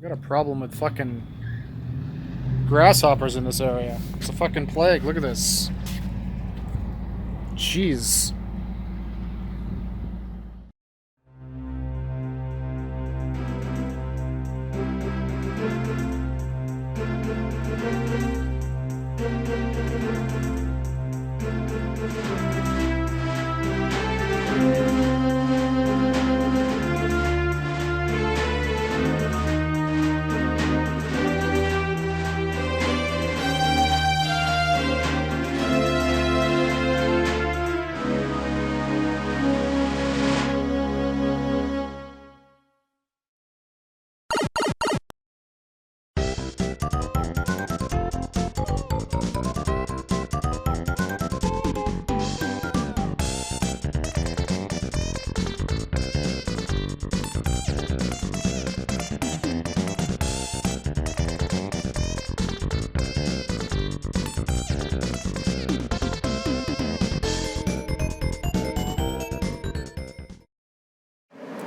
I got a problem with fucking grasshoppers in this area. It's a fucking plague. Look at this. Jeez.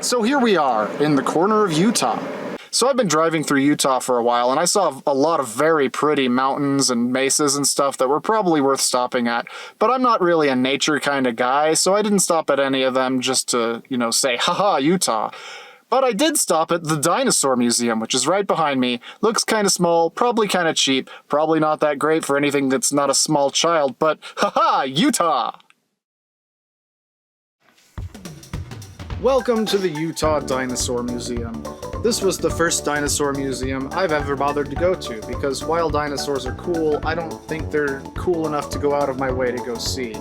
So here we are, in the corner of Utah. So I've been driving through Utah for a while, and I saw a lot of very pretty mountains and mesas and stuff that were probably worth stopping at, but I'm not really a nature kind of guy, so I didn't stop at any of them just to, you know, say, haha, Utah. But I did stop at the Dinosaur Museum, which is right behind me. Looks kind of small, probably kind of cheap, probably not that great for anything that's not a small child, but haha, Utah! Welcome to the Utah Dinosaur Museum. This was the first dinosaur museum I've ever bothered to go to, because while dinosaurs are cool, I don't think they're cool enough to go out of my way to go see.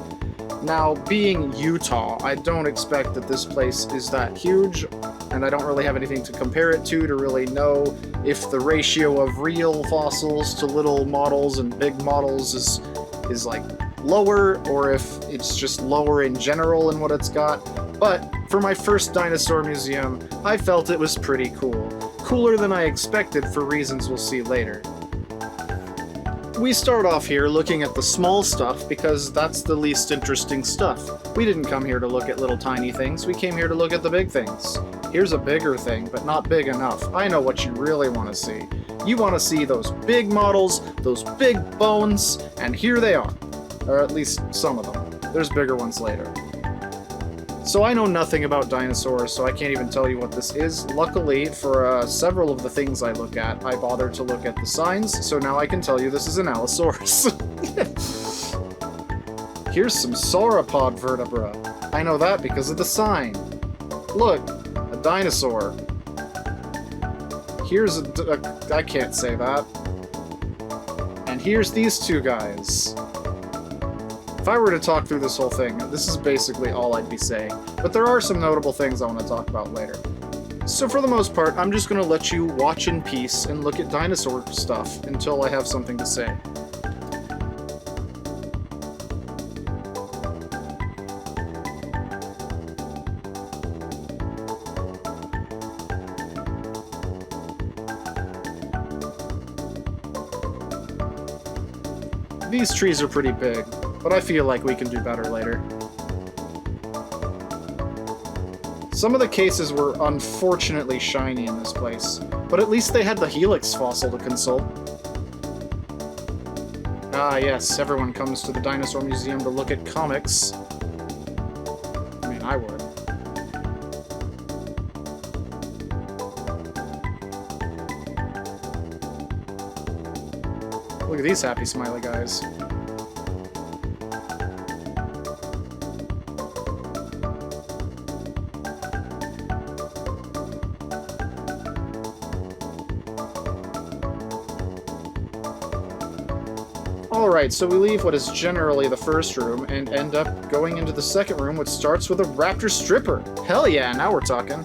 Now, being Utah, I don't expect that this place is that huge, and I don't really have anything to compare it to really know if the ratio of real fossils to little models and big models is like lower, or if it's just lower in general in what it's got. But for my first dinosaur museum, I felt it was pretty cool. Cooler than I expected for reasons we'll see later. We start off here looking at the small stuff because that's the least interesting stuff. We didn't come here to look at little tiny things, we came here to look at the big things. Here's a bigger thing, but not big enough. I know what you really want to see. You want to see those big models, those big bones, and here they are. Or at least some of them. There's bigger ones later. So I know nothing about dinosaurs, so I can't even tell you what this is. Luckily, for several of the things I look at, I bothered to look at the signs, so now I can tell you this is an Allosaurus. Here's some sauropod vertebra. I know that because of the sign. Look, a dinosaur. Here's I can't say that. And here's these two guys. If I were to talk through this whole thing, this is basically all I'd be saying, but there are some notable things I want to talk about later. So for the most part, I'm just going to let you watch in peace and look at dinosaur stuff until I have something to say. These trees are pretty big, but I feel like we can do better later. Some of the cases were unfortunately shiny in this place, but at least they had the Helix fossil to consult. Ah yes, everyone comes to the Dinosaur Museum to look at comics. I mean, I would. Look at these happy smiley guys. Alright, so we leave what is generally the first room and end up going into the second room, which starts with a raptor stripper. Hell yeah, now we're talking.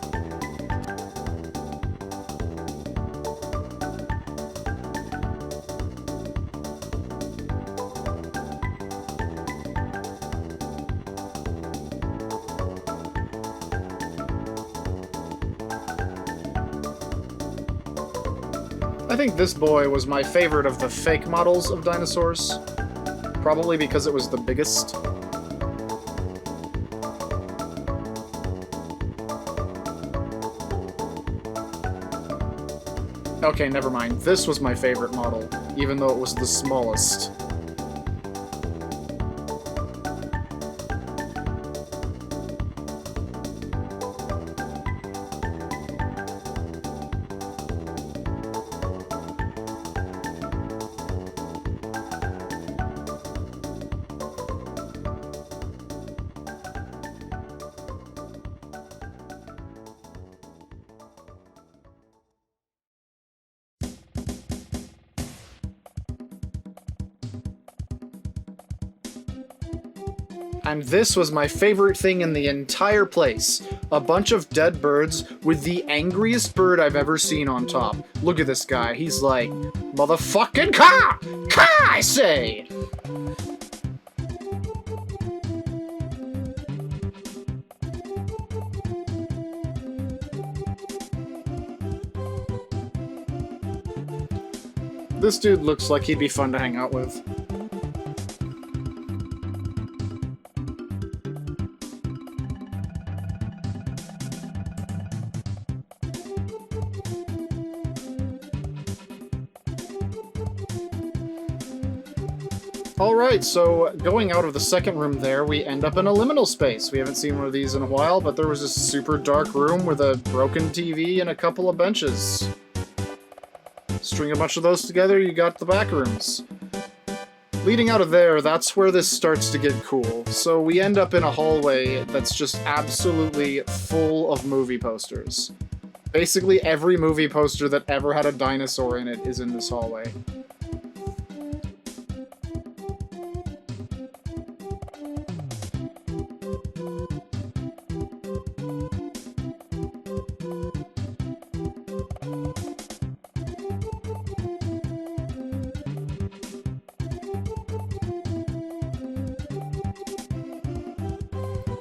I think this boy was my favorite of the fake models of dinosaurs. Probably because it was the biggest. Okay, never mind. This was my favorite model, even though it was the smallest. And this was my favorite thing in the entire place. A bunch of dead birds with the angriest bird I've ever seen on top. Look at this guy. He's like, motherfucking caw! Caw, I say! This dude looks like he'd be fun to hang out with. Alright, so going out of the second room there, we end up in a liminal space. We haven't seen one of these in a while, but there was this super dark room with a broken TV and a couple of benches. String a bunch of those together, you got the back rooms. Leading out of there, that's where this starts to get cool. So we end up in a hallway that's just absolutely full of movie posters. Basically every movie poster that ever had a dinosaur in it is in this hallway.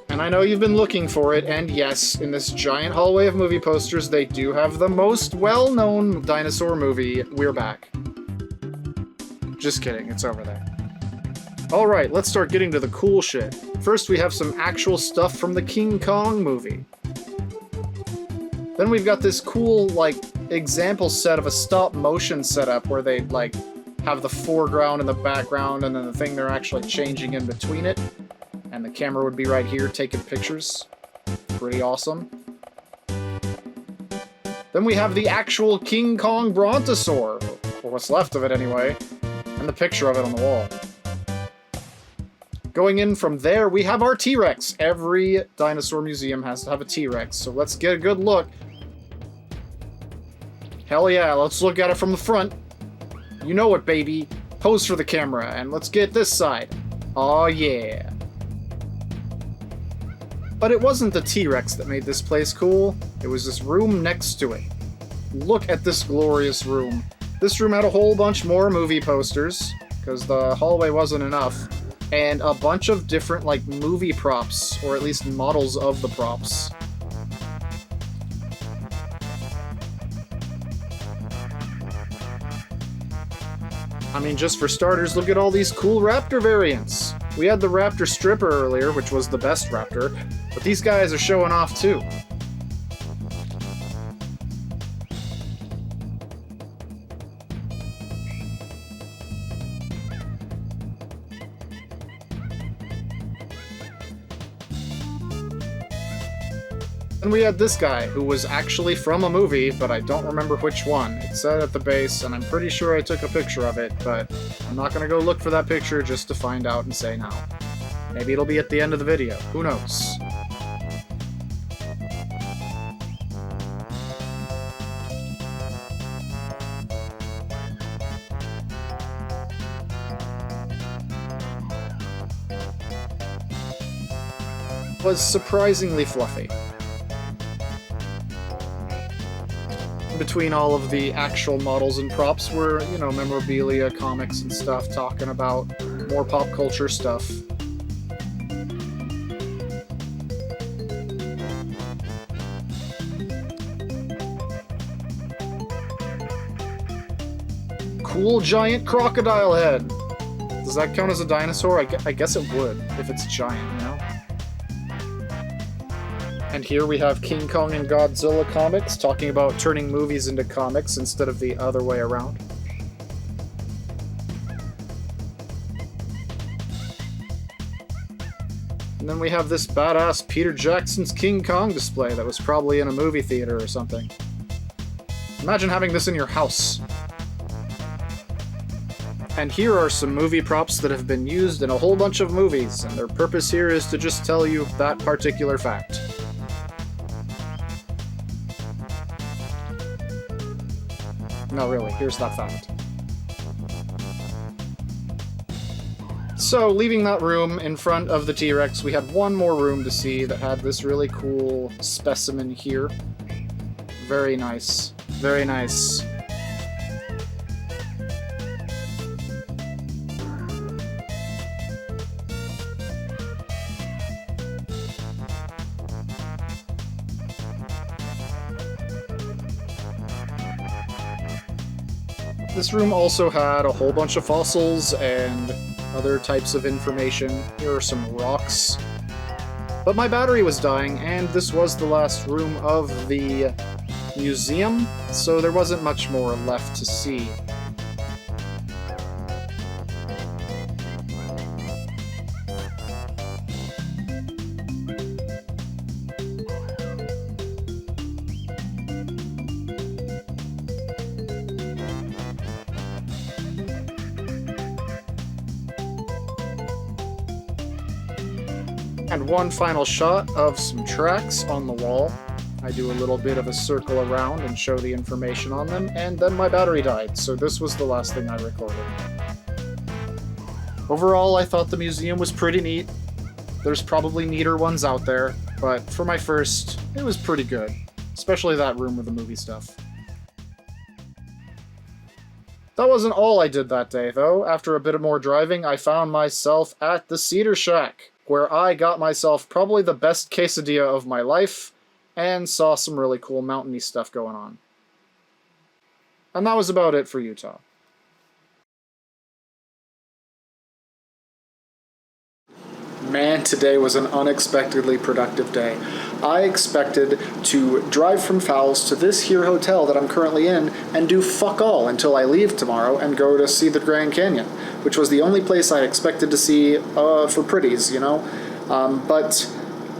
And I know you've been looking for it, and yes, in this giant hallway of movie posters, they do have the most well-known dinosaur movie, We're Back. Just kidding, it's over there. Alright, let's start getting to the cool shit. First, we have some actual stuff from the King Kong movie. Then we've got this cool, like, example set of a stop-motion setup where they, like, have the foreground and the background, and then the thing they're actually changing in between it. And the camera would be right here taking pictures. Pretty awesome. Then we have the actual King Kong Brontosaur, or what's left of it anyway, and the picture of it on the wall. Going in from there, we have our T-Rex. Every dinosaur museum has to have a T-Rex, so let's get a good look. Hell yeah, let's look at it from the front. You know it, baby. Pose for the camera, and let's get this side. Aw, yeah. But it wasn't the T-Rex that made this place cool, it was this room next to it. Look at this glorious room. This room had a whole bunch more movie posters, because the hallway wasn't enough, and a bunch of different, like, movie props, or at least models of the props. I mean, just for starters, look at all these cool raptor variants. We had the raptor stripper earlier, which was the best raptor, but these guys are showing off too. And we had this guy, who was actually from a movie, but I don't remember which one. It said at the base, and I'm pretty sure I took a picture of it, but I'm not gonna go look for that picture just to find out and say no. Maybe it'll be at the end of the video. Who knows? It was surprisingly fluffy. Between all of the actual models and props were, you know, memorabilia, comics and stuff, talking about more pop culture stuff. Cool giant crocodile head! Does that count as a dinosaur? I guess it would, if it's giant, you know? And here we have King Kong and Godzilla comics, talking about turning movies into comics instead of the other way around. And then we have this badass Peter Jackson's King Kong display that was probably in a movie theater or something. Imagine having this in your house. And here are some movie props that have been used in a whole bunch of movies, and their purpose here is to just tell you that particular fact. No, really, here's that fact. So, leaving that room in front of the T-Rex, we had one more room to see that had this really cool specimen here. Very nice. Very nice. This room also had a whole bunch of fossils and other types of information. Here are some rocks. But my battery was dying, and this was the last room of the museum, so there wasn't much more left to see. And one final shot of some tracks on the wall. I do a little bit of a circle around and show the information on them, and then my battery died, so this was the last thing I recorded. Overall, I thought the museum was pretty neat. There's probably neater ones out there, but for my first, it was pretty good. Especially that room with the movie stuff. That wasn't all I did that day, though. After a bit of more driving, I found myself at the Cedar Shack, where I got myself probably the best quesadilla of my life, and saw some really cool mountainy stuff going on. And that was about it for Utah. Man, today was an unexpectedly productive day. I expected to drive from Fowles to this here hotel that I'm currently in and do fuck all until I leave tomorrow and go to see the Grand Canyon, which was the only place I expected to see for pretties, you know? But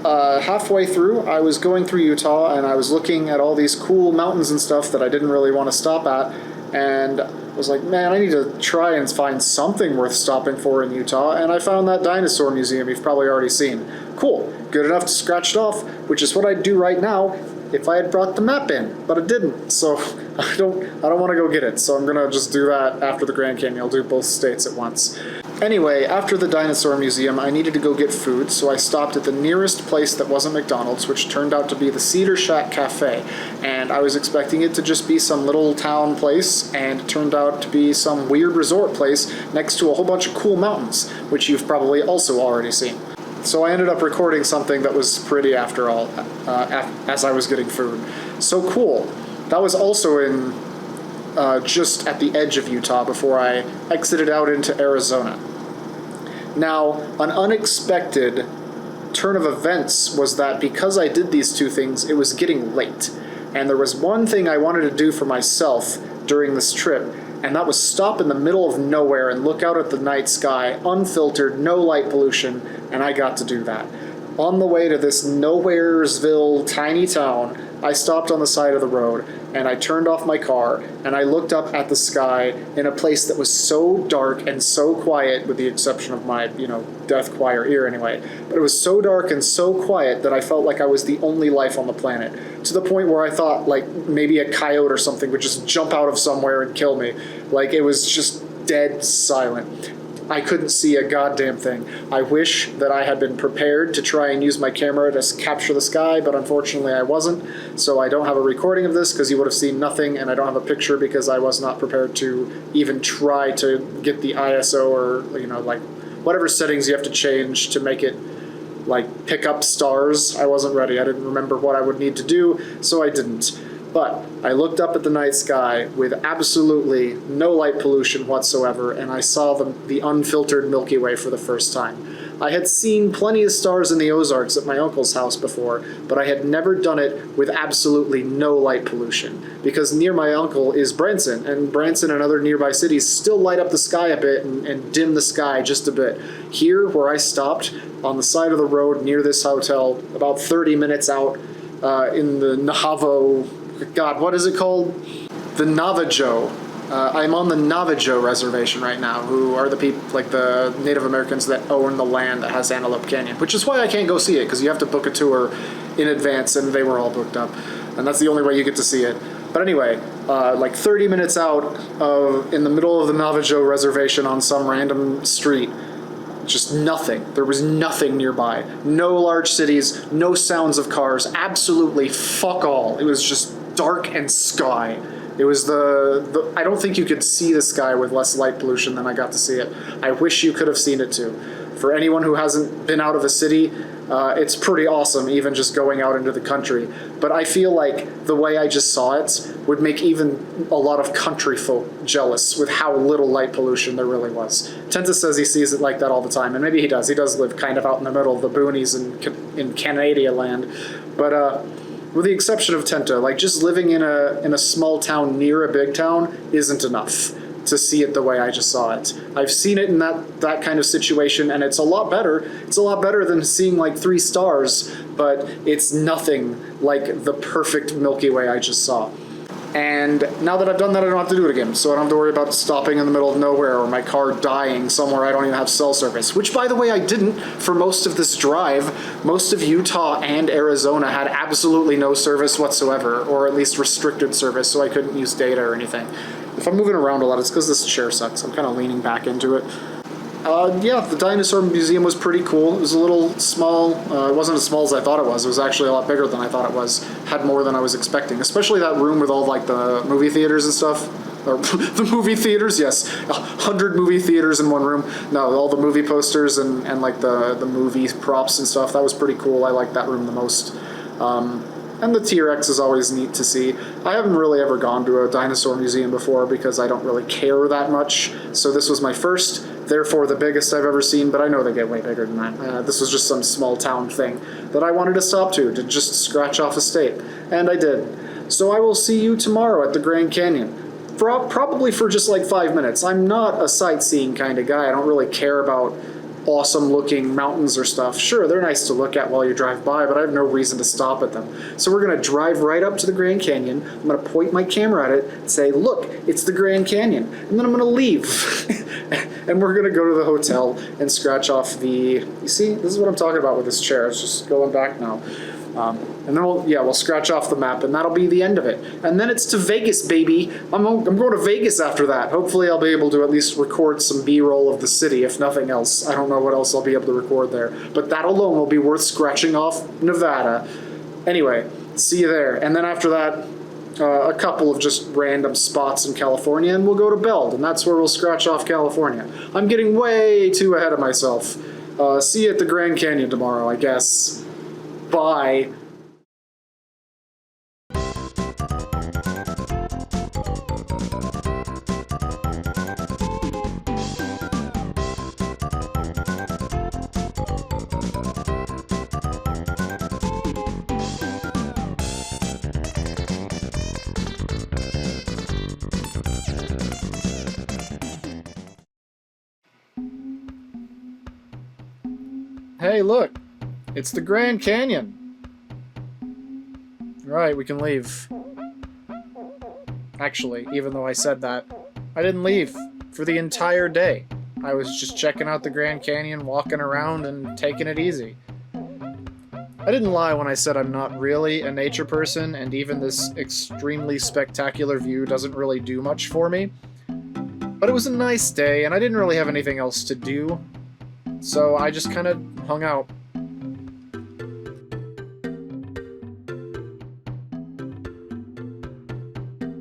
halfway through, I was going through Utah and I was looking at all these cool mountains and stuff that I didn't really want to stop at, and I was like, man, I need to try and find something worth stopping for in Utah, and I found that dinosaur museum you've probably already seen. Cool, good enough to scratch it off, which is what I'd do right now if I had brought the map in, but I didn't, so I don't want to go get it, so I'm gonna just do that after the Grand Canyon. I'll do both states at once. Anyway, after the dinosaur museum, I needed to go get food, so I stopped at the nearest place that wasn't McDonald's, which turned out to be the Cedar Shack Cafe, and I was expecting it to just be some little town place, and it turned out to be some weird resort place next to a whole bunch of cool mountains, which you've probably also already seen. So I ended up recording something that was pretty after all, as I was getting food. So cool. That was also in just at the edge of Utah before I exited out into Arizona. Now, an unexpected turn of events was that because I did these two things, it was getting late. And there was one thing I wanted to do for myself during this trip, and that was stop in the middle of nowhere and look out at the night sky, unfiltered, no light pollution, and I got to do that. On the way to this Nowheresville tiny town, I stopped on the side of the road, and I turned off my car, and I looked up at the sky in a place that was so dark and so quiet, with the exception of my, death choir ear anyway, but it was so dark and so quiet that I felt like I was the only life on the planet, to the point where I thought, like, maybe a coyote or something would just jump out of somewhere and kill me. Like, it was just dead silent. I couldn't see a goddamn thing. I wish that I had been prepared to try and use my camera to capture the sky, but unfortunately I wasn't, so I don't have a recording of this because you would have seen nothing, and I don't have a picture because I was not prepared to even try to get the ISO or, like, whatever settings you have to change to make it, like, pick up stars. I wasn't ready. I didn't remember what I would need to do, so I didn't. But I looked up at the night sky with absolutely no light pollution whatsoever, and I saw the unfiltered Milky Way for the first time. I had seen plenty of stars in the Ozarks at my uncle's house before, but I had never done it with absolutely no light pollution, because near my uncle is Branson, and Branson and other nearby cities still light up the sky a bit and dim the sky just a bit. Here, where I stopped, on the side of the road near this hotel, about 30 minutes out, in the Navajo, God, what is it called? The Navajo. I'm on the Navajo reservation right now, who are the people, like the Native Americans that own the land that has Antelope Canyon, which is why I can't go see it, because you have to book a tour in advance, and they were all booked up, and that's the only way you get to see it. But anyway, like 30 minutes out in the middle of the Navajo reservation on some random street, just nothing. There was nothing nearby. No large cities, no sounds of cars, absolutely fuck all. It was just dark and sky. It was I don't think you could see the sky with less light pollution than I got to see it. I wish you could have seen it too. For anyone who hasn't been out of a city, it's pretty awesome, even just going out into the country. But I feel like the way I just saw it would make even a lot of country folk jealous with how little light pollution there really was. Tenta says he sees it like that all the time, and maybe he does. He does live kind of out in the middle of the boonies in Canada land. But with the exception of Tenta, like just living in a small town near a big town isn't enough to see it the way I just saw it. I've seen it in that kind of situation, and it's a lot better. It's a lot better than seeing like 3 stars, but it's nothing like the perfect Milky Way I just saw. And now that I've done that, I don't have to do it again, so I don't have to worry about stopping in the middle of nowhere or my car dying somewhere I don't even have cell service. Which, by the way, I didn't for most of this drive. Most of Utah and Arizona had absolutely no service whatsoever, or at least restricted service, so I couldn't use data or anything. If I'm moving around a lot, it's because this chair sucks. I'm kind of leaning back into it. Yeah, the Dinosaur Museum was pretty cool. It was a little small. It wasn't as small as I thought it was. It was actually a lot bigger than I thought it was. Had more than I was expecting, especially that room with all like the movie theaters and stuff. Or the movie theaters, yes. 100 movie theaters in one room. No, all the movie posters and like the movie props and stuff. That was pretty cool. I liked that room the most. And the T-Rex is always neat to see. I haven't really ever gone to a dinosaur museum before because I don't really care that much. So this was my first, therefore the biggest I've ever seen, but I know they get way bigger than that. This was just some small town thing that I wanted to stop to just scratch off a state. And I did. So I will see you tomorrow at the Grand Canyon. Probably for just like 5 minutes. I'm not a sightseeing kind of guy. I don't really care about awesome looking mountains or stuff. Sure, they're nice to look at while you drive by, but I have no reason to stop at them. So we're going to drive right up to the Grand Canyon. I'm going to point my camera at it and say, look, it's the Grand Canyon. And then I'm going to leave. And we're going to go to the hotel and scratch off the... You see, this is what I'm talking about with this chair. It's just going back now. And then we'll scratch off the map, and that'll be the end of it. And then it's to Vegas, baby. I'm going to Vegas after that. Hopefully I'll be able to at least record some B-roll of the city, if nothing else. I don't know what else I'll be able to record there. But that alone will be worth scratching off Nevada. Anyway, see you there. And then after that, a couple of just random spots in California, and we'll go to Beld, and that's where we'll scratch off California. I'm getting way too ahead of myself. See you at the Grand Canyon tomorrow, I guess. Bye. Hey, look! It's the Grand Canyon! Right, we can leave. Actually, even though I said that, I didn't leave for the entire day. I was just checking out the Grand Canyon, walking around, and taking it easy. I didn't lie when I said I'm not really a nature person, and even this extremely spectacular view doesn't really do much for me. But it was a nice day, and I didn't really have anything else to do, so I just kind of hung out.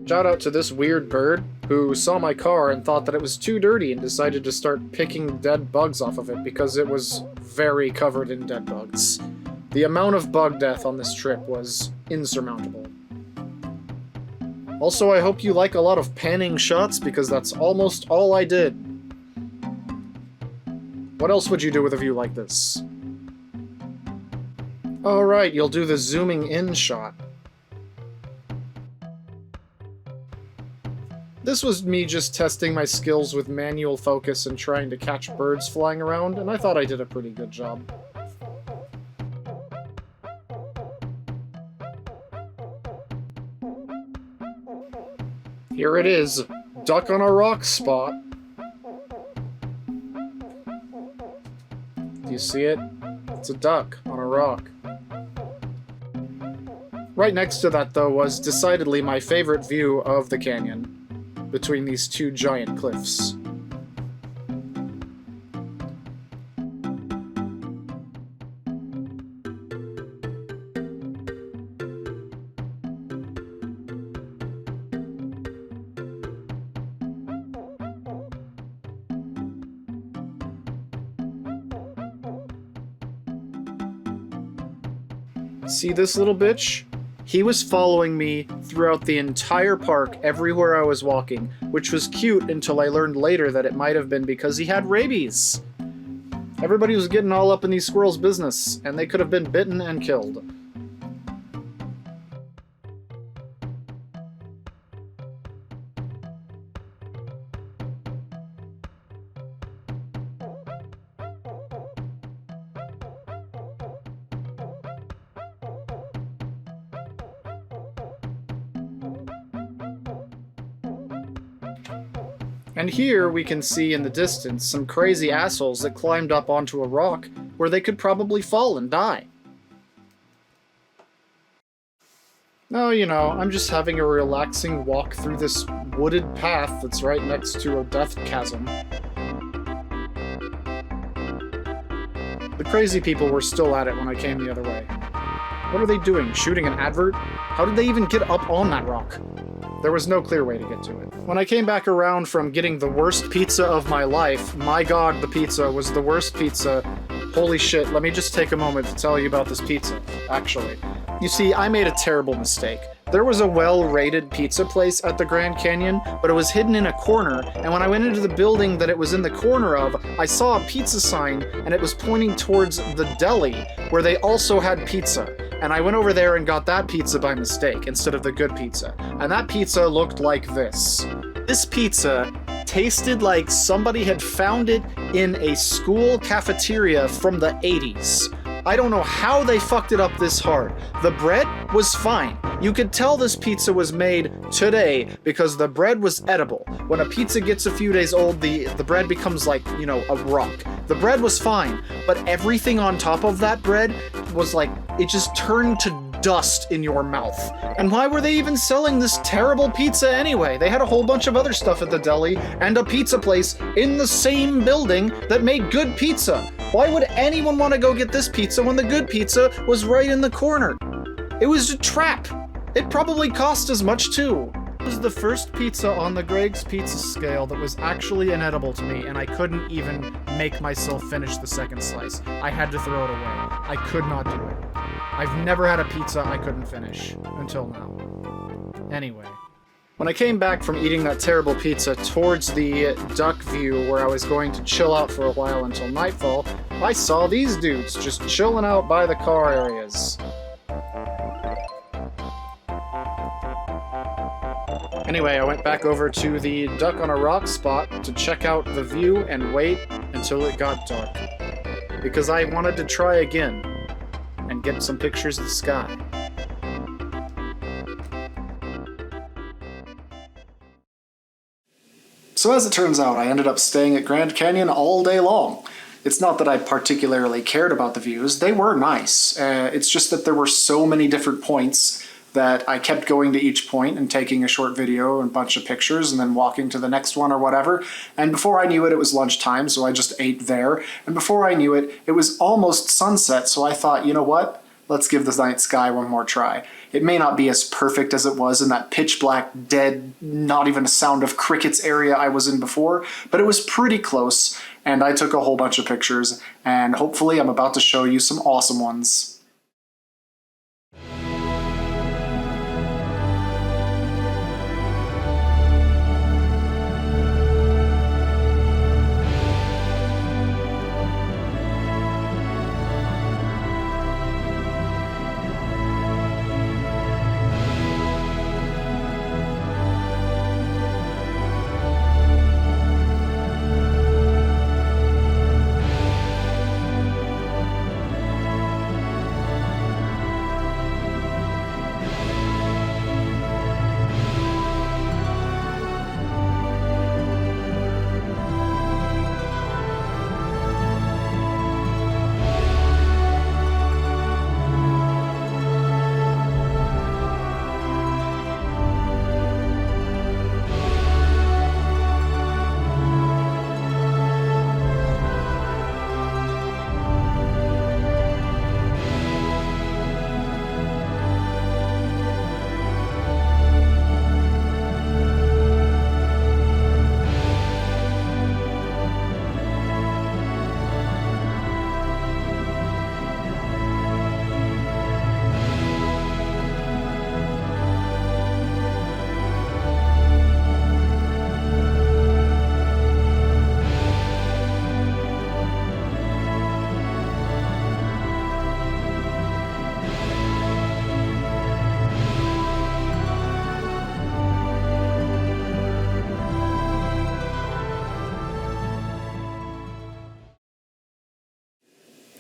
Shout out to this weird bird who saw my car and thought that it was too dirty and decided to start picking dead bugs off of it because it was very covered in dead bugs. The amount of bug death on this trip was insurmountable. Also, I hope you like a lot of panning shots because that's almost all I did. What else would you do with a view like this? Oh right, you'll do the zooming in shot. This was me just testing my skills with manual focus and trying to catch birds flying around, and I thought I did a pretty good job. Here it is, duck on a rock spot. Do you see it? It's a duck on a rock. Right next to that, though, was decidedly my favorite view of the canyon, between these two giant cliffs. See this little bitch? He was following me throughout the entire park, everywhere I was walking, which was cute until I learned later that it might have been because he had rabies. Everybody was getting all up in these squirrels' business, and they could have been bitten and killed. And here we can see in the distance some crazy assholes that climbed up onto a rock where they could probably fall and die. Oh, you know, I'm just having a relaxing walk through this wooded path that's right next to a death chasm. The crazy people were still at it when I came the other way. What are they doing? Shooting an advert? How did they even get up on that rock? There was no clear way to get to it. When I came back around from getting the worst pizza of my life, my god, the pizza was the worst pizza. Holy shit, let me just take a moment to tell you about this pizza, actually. You see, I made a terrible mistake. There was a well-rated pizza place at the Grand Canyon, but it was hidden in a corner, and when I went into the building that it was in the corner of, I saw a pizza sign, and it was pointing towards the deli, where they also had pizza. And I went over there and got that pizza by mistake, instead of the good pizza. And that pizza looked like this. This pizza tasted like somebody had found it in a school cafeteria from the 80s. I don't know how they fucked it up this hard. The bread was fine. You could tell this pizza was made today because the bread was edible. When a pizza gets a few days old, the bread becomes like, you know, a rock. The bread was fine, but everything on top of that bread was like, it just turned to dust in your mouth. And why were they even selling this terrible pizza anyway? They had a whole bunch of other stuff at the deli and a pizza place in the same building that made good pizza. Why would anyone want to go get this pizza when the good pizza was right in the corner? It was a trap. It probably cost as much too. It was the first pizza on the Greg's Pizza scale that was actually inedible to me, and I couldn't even make myself finish the second slice. I had to throw it away. I could not do it. I've never had a pizza I couldn't finish, until now. Anyway. When I came back from eating that terrible pizza towards the duck view where I was going to chill out for a while until nightfall, I saw these dudes just chilling out by the car areas. Anyway, I went back over to the duck on a rock spot to check out the view and wait until it got dark. Because I wanted to try again and get some pictures of the sky. So as it turns out, I ended up staying at Grand Canyon all day long. It's not that I particularly cared about the views, they were nice. It's just that there were so many different points that I kept going to each point and taking a short video and a bunch of pictures and then walking to the next one or whatever. And before I knew it, it was lunchtime, so I just ate there. And before I knew it, it was almost sunset, so I thought, you know what? Let's give the night sky one more try. It may not be as perfect as it was in that pitch black, dead, not even a sound of crickets area I was in before, but it was pretty close, and I took a whole bunch of pictures, and hopefully I'm about to show you some awesome ones.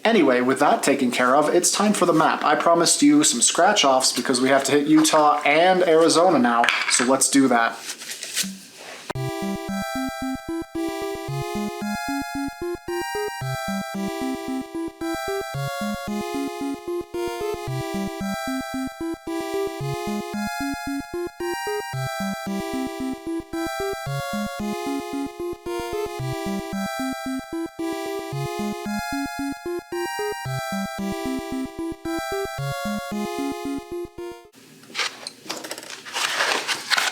Anyway, with that taken care of, it's time for the map. I promised you some scratch-offs because we have to hit Utah and Arizona now, so let's do that.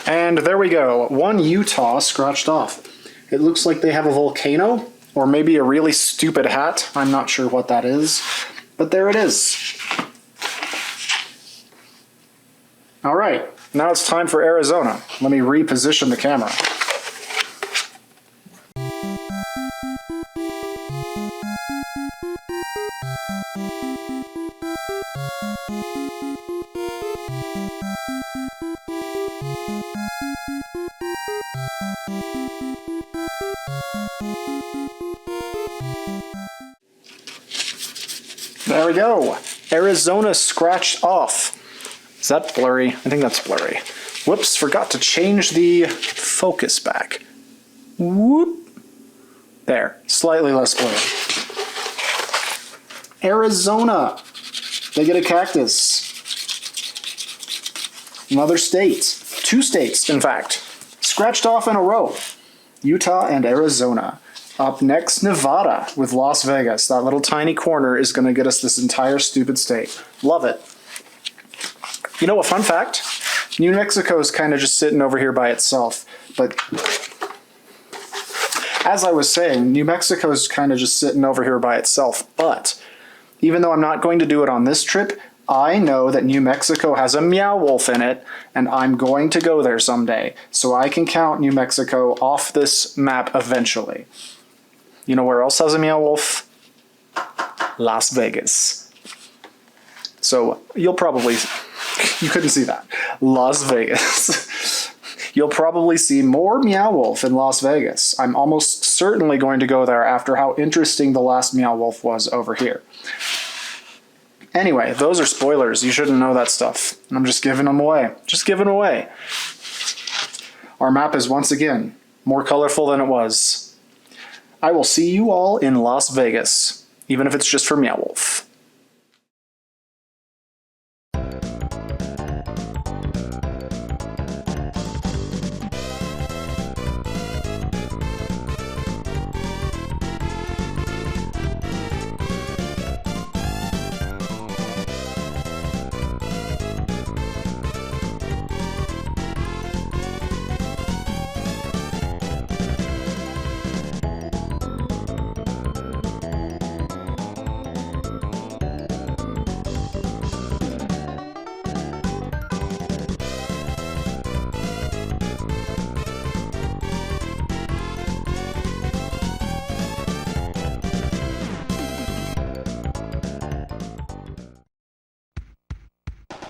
And there we go, one Utah scratched off. It looks like they have a volcano, or maybe a really stupid hat. I'm not sure what that is, but there it is. All right, now it's time for Arizona. Let me reposition the camera. There we go. Arizona scratched off. Is that blurry? I think that's blurry. Whoops, forgot to change the focus back. Whoop. There, slightly less blurry. Arizona. They get a cactus. Another state. 2 states, in fact. Scratched off in a row. Utah and Arizona. Up next, Nevada with Las Vegas. That little tiny corner is going to get us this entire stupid state. Love it. You know, a fun fact? New Mexico is kind of just sitting over here by itself. But as I was saying, New Mexico is kind of just sitting over here by itself. But even though I'm not going to do it on this trip, I know that New Mexico has a Meow Wolf in it, and I'm going to go there someday. So I can count New Mexico off this map eventually. You know where else has a Meow Wolf? Las Vegas. So you'll probably, you couldn't see that. Las Vegas. You'll probably see more Meow Wolf in Las Vegas. I'm almost certainly going to go there after how interesting the last Meow Wolf was over here. Anyway, those are spoilers. You shouldn't know that stuff. I'm just giving them away. Just giving away. Our map is once again more colorful than it was. I will see you all in Las Vegas, even if it's just for Meow Wolf.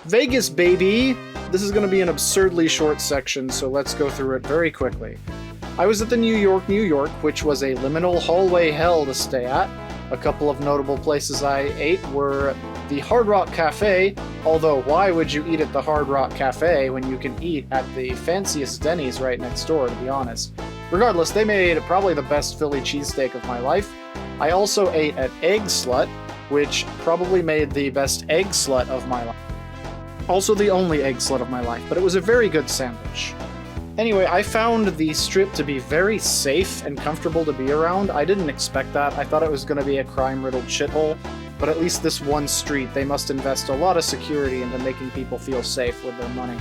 Vegas, baby! This is going to be an absurdly short section, so let's go through it very quickly. I was at the New York, which was a liminal hallway hell to stay at. A couple of notable places I ate were the Hard Rock Cafe, although why would you eat at the Hard Rock Cafe when you can eat at the fanciest Denny's right next door, to be honest. Regardless, they made probably the best Philly cheesesteak of my life. I also ate at Egg Slut, which probably made the best egg slut of my life. Also the only egg slut of my life, but it was a very good sandwich. Anyway, I found the Strip to be very safe and comfortable to be around. I didn't expect that. I thought it was going to be a crime-riddled shithole, but at least this one street, they must invest a lot of security into making people feel safe with their money.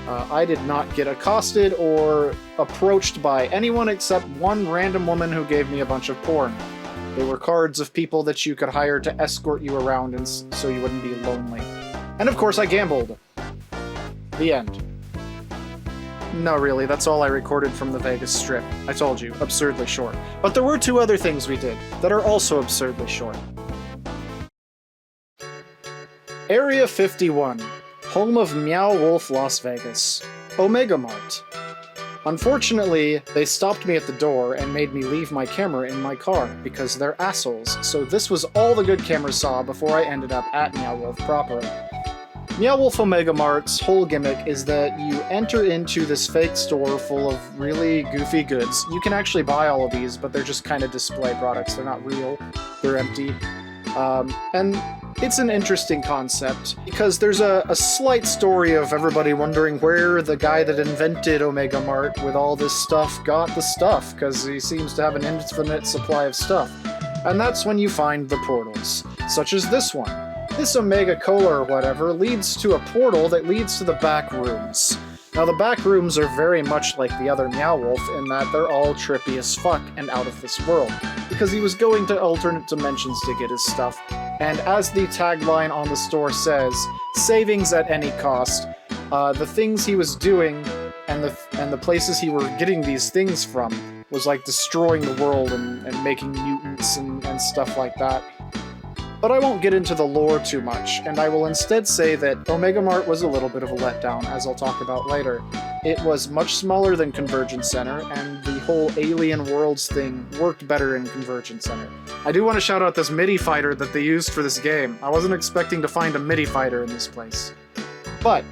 I did not get accosted or approached by anyone except one random woman who gave me a bunch of porn. They were cards of people that you could hire to escort you around and so you wouldn't be lonely. And of course I gambled. The end. No, really, that's all I recorded from the Vegas Strip. I told you, absurdly short. But there were 2 other things we did that are also absurdly short. Area 51, home of Meow Wolf Las Vegas. Omega Mart. Unfortunately, they stopped me at the door and made me leave my camera in my car, because they're assholes, so this was all the good cameras saw before I ended up at Meow Wolf proper. Meow Wolf Omega Mart's whole gimmick is that you enter into this fake store full of really goofy goods. You can actually buy all of these, but they're just kind of display products. They're not real. They're empty. And it's an interesting concept, because there's a slight story of everybody wondering where the guy that invented Omega Mart with all this stuff got the stuff, because he seems to have an infinite supply of stuff. And that's when you find the portals, such as this one. This Omega Cola or whatever leads to a portal that leads to the back rooms. Now the back rooms are very much like the other Meow Wolf in that they're all trippy as fuck and out of this world, because he was going to alternate dimensions to get his stuff, and as the tagline on the store says, savings at any cost. The things he was doing and the places he were getting these things from was like destroying the world and making mutants and stuff like that. But I won't get into the lore too much, and I will instead say that Omega Mart was a little bit of a letdown, as I'll talk about later. It was much smaller than Convergence Center, and the whole Alien Worlds thing worked better in Convergence Center. I do want to shout out this MIDI fighter that they used for this game. I wasn't expecting to find a MIDI fighter in this place. But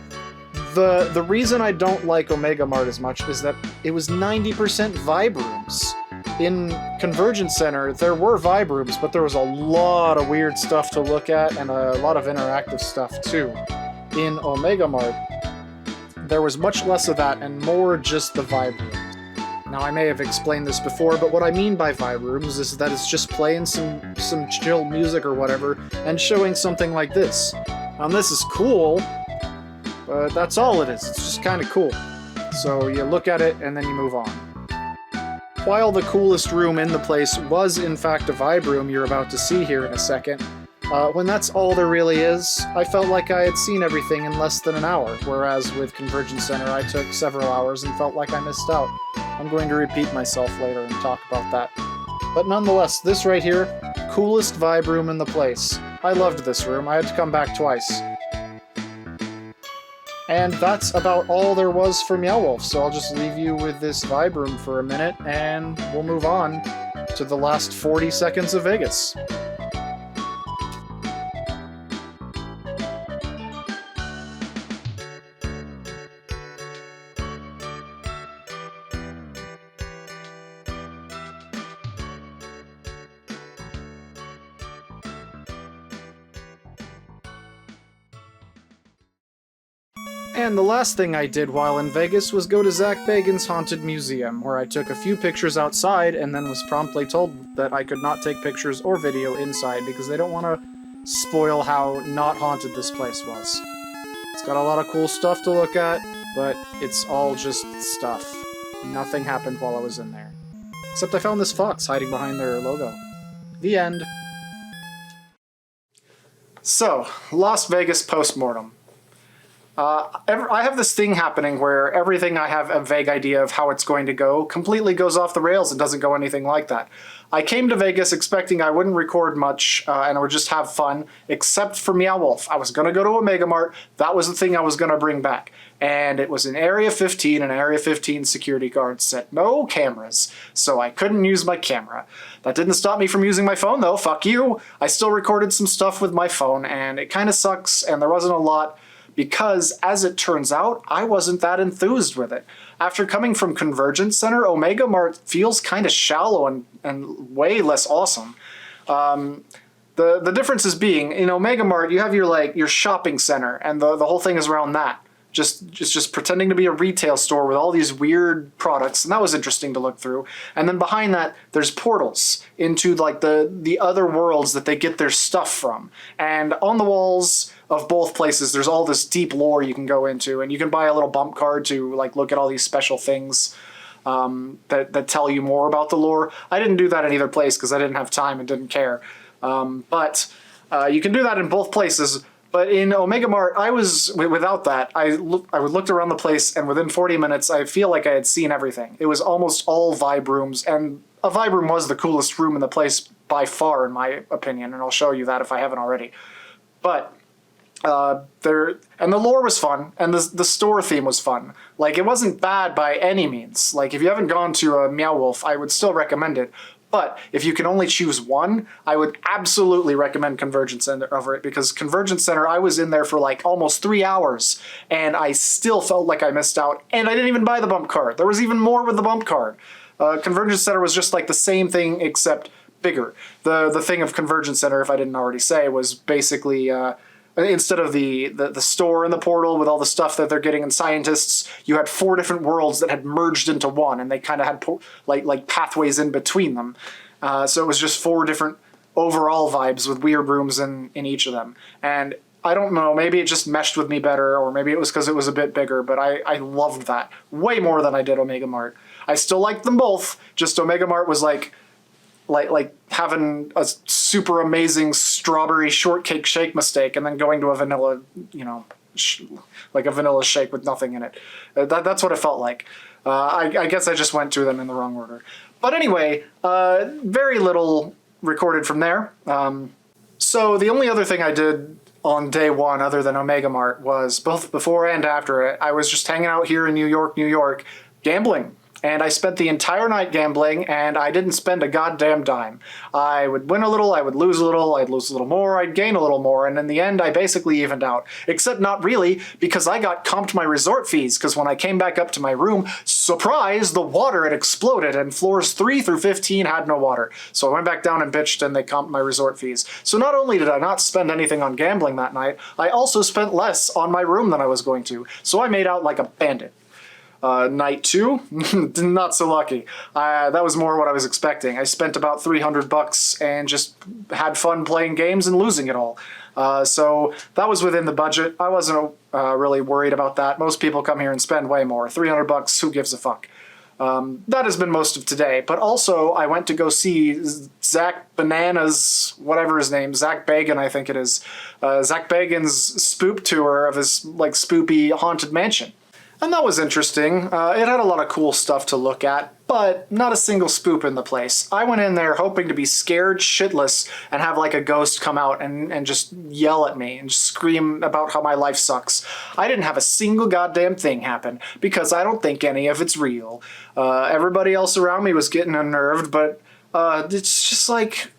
the reason I don't like Omega Mart as much is that it was 90% vibe rooms. In Convergence Center, there were vibe rooms, but there was a lot of weird stuff to look at and a lot of interactive stuff too. In Omega Mart, there was much less of that and more just the vibe rooms. Now, I may have explained this before, but what I mean by vibe rooms is that it's just playing some chill music or whatever and showing something like this. Now, this is cool, but that's all it is. It's just kind of cool. So you look at it and then you move on. While the coolest room in the place was in fact a vibe room you're about to see here in a second, when that's all there really is, I felt like I had seen everything in less than an hour, whereas with Convergence Center I took several hours and felt like I missed out. I'm going to repeat myself later and talk about that. But nonetheless, this right here, coolest vibe room in the place. I loved this room, I had to come back twice. And that's about all there was for Meow Wolf, so I'll just leave you with this vibe room for a minute, and we'll move on to the last 40 seconds of Vegas. And the last thing I did while in Vegas was go to Zach Bagan's Haunted Museum, where I took a few pictures outside and then was promptly told that I could not take pictures or video inside because they don't want to spoil how not haunted this place was. It's got a lot of cool stuff to look at, but it's all just stuff. Nothing happened while I was in there. Except I found this fox hiding behind their logo. The end. So, Las Vegas post-mortem. I have this thing happening where everything I have a vague idea of how it's going to go completely goes off the rails and doesn't go anything like that. I came to Vegas expecting I wouldn't record much and I would just have fun, except for Meow Wolf. I was going to go to Omega Mart. That was the thing I was going to bring back. And it was in Area 15, and Area 15 security guards said no cameras, so I couldn't use my camera. That didn't stop me from using my phone, though. Fuck you. I still recorded some stuff with my phone, and it kind of sucks, and there wasn't a lot, because, as it turns out, I wasn't that enthused with it. After coming from Convergence Center, Omega Mart feels kind of shallow and way less awesome. The difference is being, in Omega Mart, you have your shopping center, and the whole thing is around that. Just pretending to be a retail store with all these weird products, and that was interesting to look through. And then behind that, there's portals into like the other worlds that they get their stuff from. And on the walls of both places, there's all this deep lore you can go into, and you can buy a little bump card to like look at all these special things that tell you more about the lore. I didn't do that in either place because I didn't have time and didn't care. But you can do that in both places. But in Omega Mart, without that, I looked around the place, and within 40 minutes, I feel like I had seen everything. It was almost all vibe rooms, and a vibe room was the coolest room in the place by far, in my opinion, and I'll show you that if I haven't already. But And the lore was fun, and the store theme was fun. Like, it wasn't bad by any means. Like, if you haven't gone to a Meow Wolf, I would still recommend it. But if you can only choose one, I would absolutely recommend Convergence Center over it, because Convergence Center, I was in there for like almost 3 hours, and I still felt like I missed out, and I didn't even buy the bump card. There was even more with the bump card. Convergence Center was just like the same thing, except bigger. The thing of Convergence Center, if I didn't already say, was basically... instead of the store and the portal with all the stuff that they're getting in scientists, you had 4 different worlds that had merged into one, and they kind of had like pathways in between them. So it was just 4 different overall vibes with weird rooms in each of them. And I don't know, maybe it just meshed with me better, or maybe it was because it was a bit bigger, but I loved that way more than I did Omega Mart. I still liked them both, just Omega Mart was like having a super amazing strawberry shortcake shake mistake and then going to a vanilla, like a vanilla shake with nothing in it. That's what it felt like. I guess I just went to them in the wrong order. But anyway, very little recorded from there. So the only other thing I did on day one other than Omega Mart was, both before and after it, I was just hanging out here in New York, gambling. And I spent the entire night gambling, and I didn't spend a goddamn dime. I would win a little, I would lose a little, I'd lose a little more, I'd gain a little more, and in the end I basically evened out. Except not really, because I got comped my resort fees, because when I came back up to my room, surprise, the water had exploded, and floors 3 through 15 had no water. So I went back down and bitched, and they comped my resort fees. So not only did I not spend anything on gambling that night, I also spent less on my room than I was going to. So I made out like a bandit. Night 2, not so lucky. That was more what I was expecting. I spent about $300 and just had fun playing games and losing it all. So that was within the budget. I wasn't really worried about that. Most people come here and spend way more. $300, who gives a fuck? That has been most of today. But also, I went to go see Zach Bananas, whatever his name, Zach Bagan, I think it is. Zach Bagan's spoop tour of his like spoopy haunted mansion. And that was interesting. It had a lot of cool stuff to look at, but not a single spoop in the place. I went in there hoping to be scared shitless and have like a ghost come out and just yell at me and just scream about how my life sucks. I didn't have a single goddamn thing happen because I don't think any of it's real. Everybody else around me was getting unnerved, but it's just like...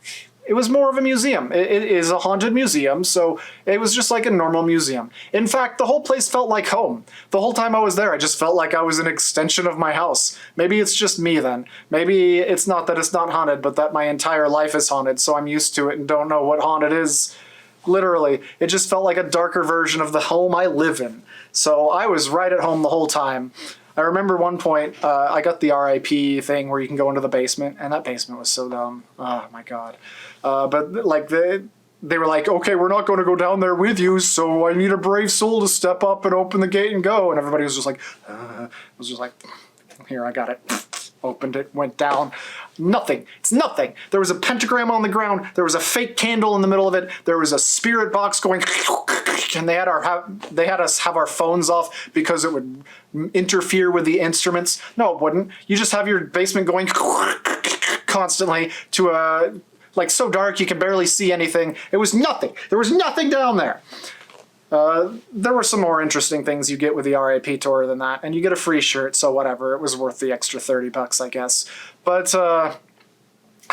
It was more of a museum. It is a haunted museum, so it was just like a normal museum. In fact, the whole place felt like home. The whole time I was there, I just felt like I was an extension of my house. Maybe it's just me then. Maybe it's not that it's not haunted, but that my entire life is haunted, so I'm used to it and don't know what haunted is. Literally, it just felt like a darker version of the home I live in. So I was right at home the whole time. I remember one point, I got the RIP thing where you can go into the basement, and that basement was so dumb. Oh my god. But like they were like, okay, we're not going to go down there with you, so I need a brave soul to step up and open the gate and go. And everybody was just like, it was just like, here, I got it. Opened it, went down. Nothing. It's nothing. There was a pentagram on the ground. There was a fake candle in the middle of it. There was a spirit box going, and they had us have our phones off because it would interfere with the instruments. No, it wouldn't. You just have your basement going constantly to a like so dark you can barely see anything. It was nothing. There was nothing down there. There were some more interesting things you get with the RIP tour than that, and you get a free shirt, so whatever. It was worth the extra $30, I guess. But I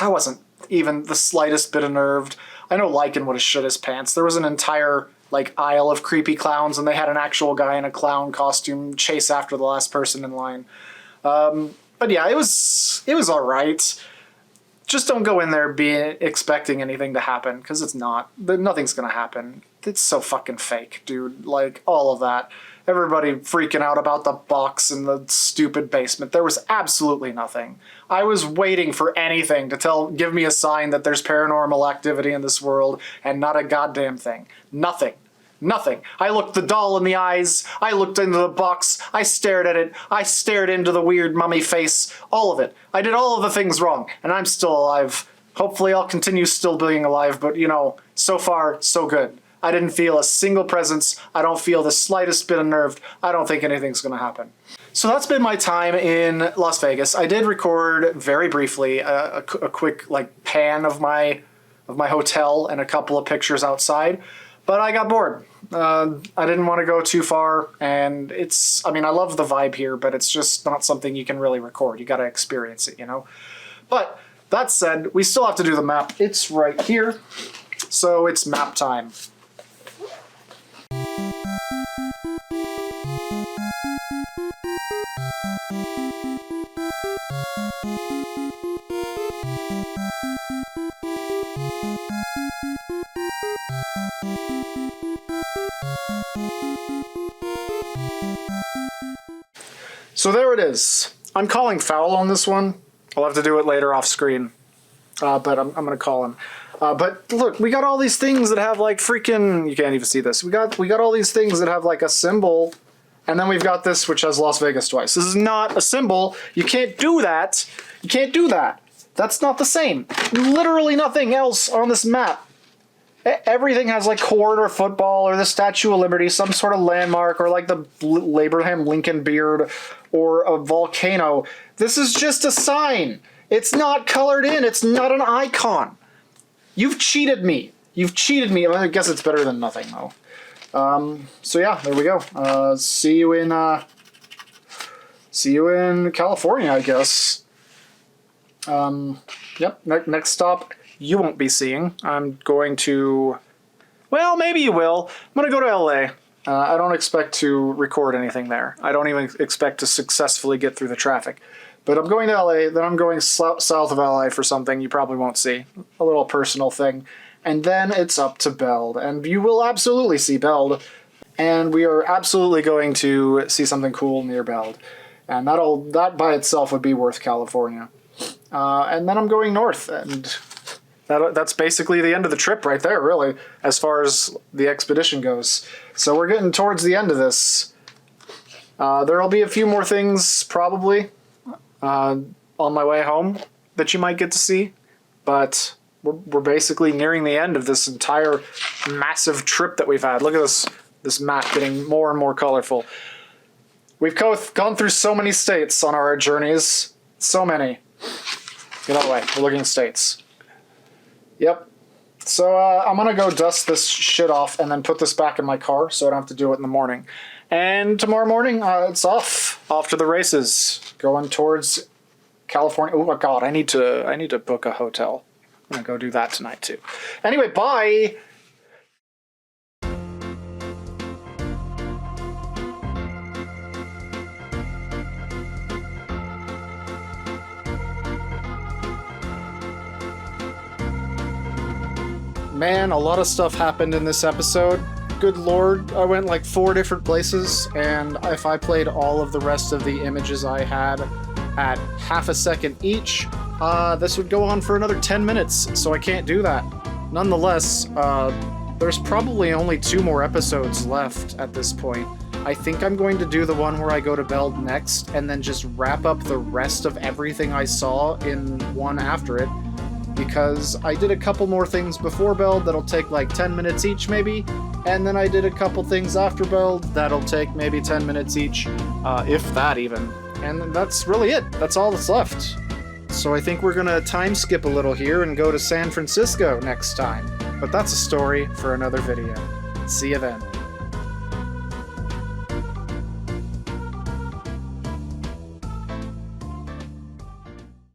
wasn't even the slightest bit unnerved. I know Lycan would have shit his pants. There was an entire like aisle of creepy clowns, and they had an actual guy in a clown costume chase after the last person in line. But yeah, it was all right. Just don't go in there expecting anything to happen, because it's not. Nothing's gonna happen. It's so fucking fake, dude. Like, all of that. Everybody freaking out about the box in the stupid basement. There was absolutely nothing. I was waiting for anything to give me a sign that there's paranormal activity in this world, and not a goddamn thing. Nothing. Nothing. I looked the doll in the eyes. I looked into the box. I stared at it. I stared into the weird mummy face. All of it. I did all of the things wrong, and I'm still alive. Hopefully I'll continue still being alive, but you know, so far, so good. I didn't feel a single presence. I don't feel the slightest bit unnerved. I don't think anything's gonna happen. So that's been my time in Las Vegas. I did record very briefly a quick like pan of my hotel and a couple of pictures outside, but I got bored. I didn't want to go too far, and it's, I mean, I love the vibe here, but it's just not something you can really record. You gotta experience it, you know? But that said, we still have to do the map. It's right here, so it's map time. So there it is. I'm calling foul on this one. I'll have to do it later off screen, but I'm gonna call him. But look, we got all these things that have like freaking, you can't even see this. We got all these things that have like a symbol, and then we've got this which has Las Vegas twice. This is not a symbol. You can't do that. You can't do that. That's not the same. Literally nothing else on this map. Everything has like corn or football or the Statue of Liberty, some sort of landmark, or like the Abraham Lincoln beard or a volcano. This is just a sign. It's not colored in. It's not an icon. You've cheated me. You've cheated me. I guess it's better than nothing though. So yeah, there we go. See you in California, I guess. Yep. Next stop. You won't be seeing. I'm going to... Well, maybe you will. I'm going to go to LA. I don't expect to record anything there. I don't even expect to successfully get through the traffic. But I'm going to LA, then I'm going south of LA for something you probably won't see. A little personal thing. And then it's up to Beld. And you will absolutely see Beld. And we are absolutely going to see something cool near Beld. And that by itself would be worth California. And then I'm going north, and... That's basically the end of the trip right there, really, as far as the expedition goes. So we're getting towards the end of this. There'll be a few more things, probably, on my way home that you might get to see. But we're basically nearing the end of this entire massive trip that we've had. Look at this map getting more and more colorful. We've gone through so many states on our journeys. So many. Get out of the way. We're looking at states. Yep. So I'm going to go dust this shit off and then put this back in my car so I don't have to do it in the morning. And tomorrow morning, it's off. Off to the races. Going towards California. Oh my god, I need to book a hotel. I'm going to go do that tonight too. Anyway, bye! Man, a lot of stuff happened in this episode. Good lord, I went like 4 different places, and if I played all of the rest of the images I had at half a second each, this would go on for another 10 minutes, so I can't do that. Nonetheless, there's probably only 2 more episodes left at this point. I think I'm going to do the one where I go to Beld next, and then just wrap up the rest of everything I saw in one after it. Because I did a couple more things before Beld that'll take like 10 minutes each maybe, and then I did a couple things after Beld that'll take maybe 10 minutes each, if that even. And that's really it. That's all that's left. So I think we're gonna time skip a little here and go to San Francisco next time. But that's a story for another video. See you then.